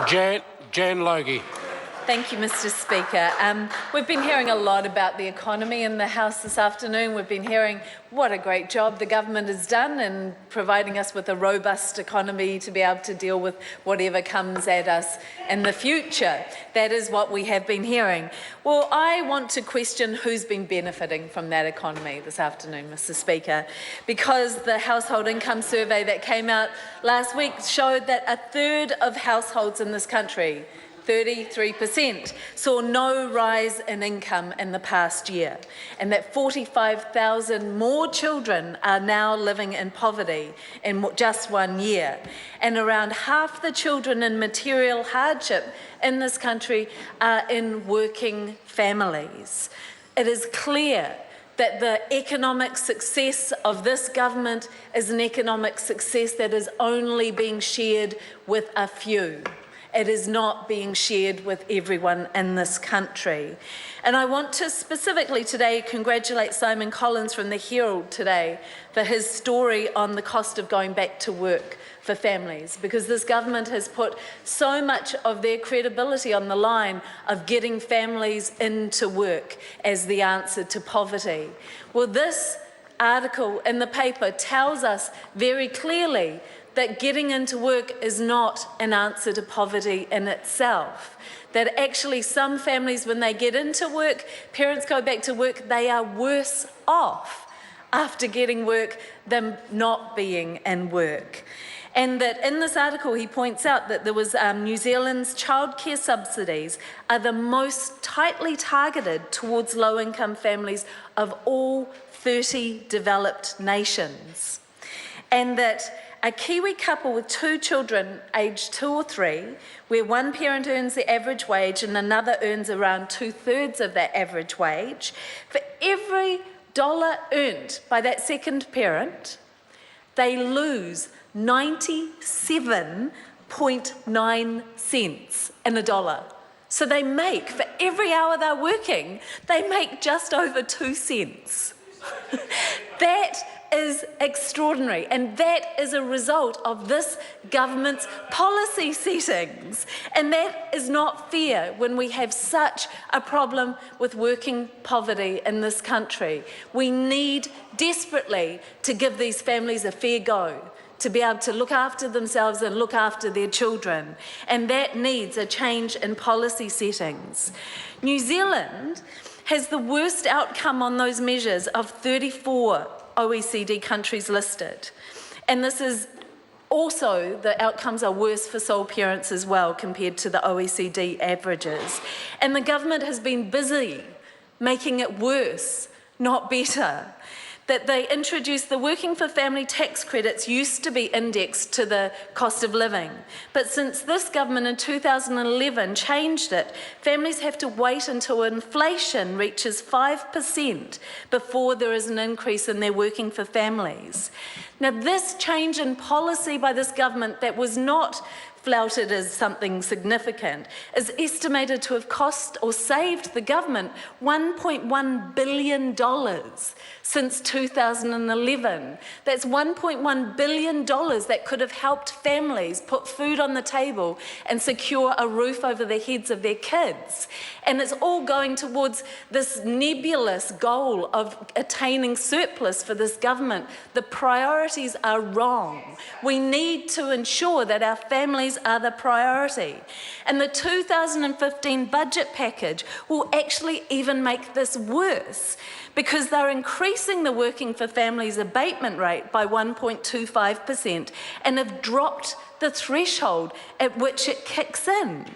Jan Logie. Thank you, Mr. Speaker. We've been hearing a lot about the economy in the House this afternoon. We've been hearing what a great job the government has done in providing us with a robust economy to be able to deal with whatever comes at us in the future. That is what we have been hearing. Well, I want to question who's been benefiting from that economy this afternoon, Mr. Speaker, because the household income survey that came out last week showed that a third of households in this country, 33%, saw no rise in income in the past year, and that 45,000 more children are now living in poverty in just 1 year. And around half the children in material hardship in this country are in working families. It is clear that the economic success of this government is an economic success that is only being shared with a few. It is not being shared with everyone in this country. And I want to specifically today congratulate Simon Collins from the Herald today for his story on the cost of going back to work for families, because this government has put so much of their credibility on the line of getting families into work as the answer to poverty. Well, this article in the paper tells us very clearly that getting into work is not an answer to poverty in itself. That actually some families, when they get into work, parents go back to work, they are worse off after getting work than not being in work. And that in this article he points out that there was New Zealand's childcare subsidies are the most tightly targeted towards low-income families of all 30 developed nations. And that a Kiwi couple with 2 children aged 2 or 3, where one parent earns the average wage and another earns around 2/3 of that average wage, for every dollar earned by that second parent, they lose 97.9 cents in a dollar. So they make, for every hour they're working, they make just over 2 cents. That is extraordinary, and that is a result of this government's policy settings. And that is not fair when we have such a problem with working poverty in this country. We need desperately to give these families a fair go, to be able to look after themselves and look after their children. And that needs a change in policy settings. New Zealand has the worst outcome on those measures of 34 OECD countries listed. And this is also, the outcomes are worse for sole parents as well compared to the OECD averages. And the government has been busy making it worse, not better. That they introduced the working for family tax credits used to be indexed to the cost of living. But since this government in 2011 changed it, families have to wait until inflation reaches 5% before there is an increase in their working for families. Now, this change in policy by this government that was not flouted as something significant is estimated to have cost or saved the government $1.1 billion since 2011. That's $1.1 billion that could have helped families put food on the table and secure a roof over the heads of their kids. And it's all going towards this nebulous goal of attaining surplus for this government. The priorities are wrong. We need to ensure that our families are the priority. And the 2015 budget package will actually even make this worse, because they're increasing the working for families abatement rate by 1.25% and have dropped the threshold at which it kicks in.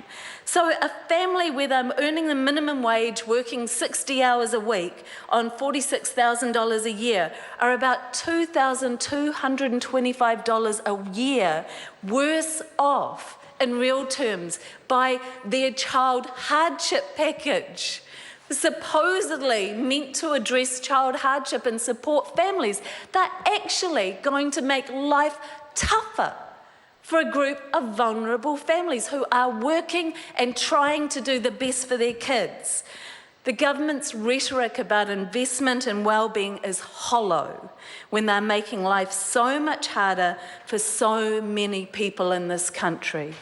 So a family where they're earning the minimum wage, working 60 hours a week on $46,000 a year are about $2,225 a year worse off in real terms by their child hardship package. Supposedly meant to address child hardship and support families. They're actually going to make life tougher for a group of vulnerable families who are working and trying to do the best for their kids. The government's rhetoric about investment and well-being is hollow when they're making life so much harder for so many people in this country.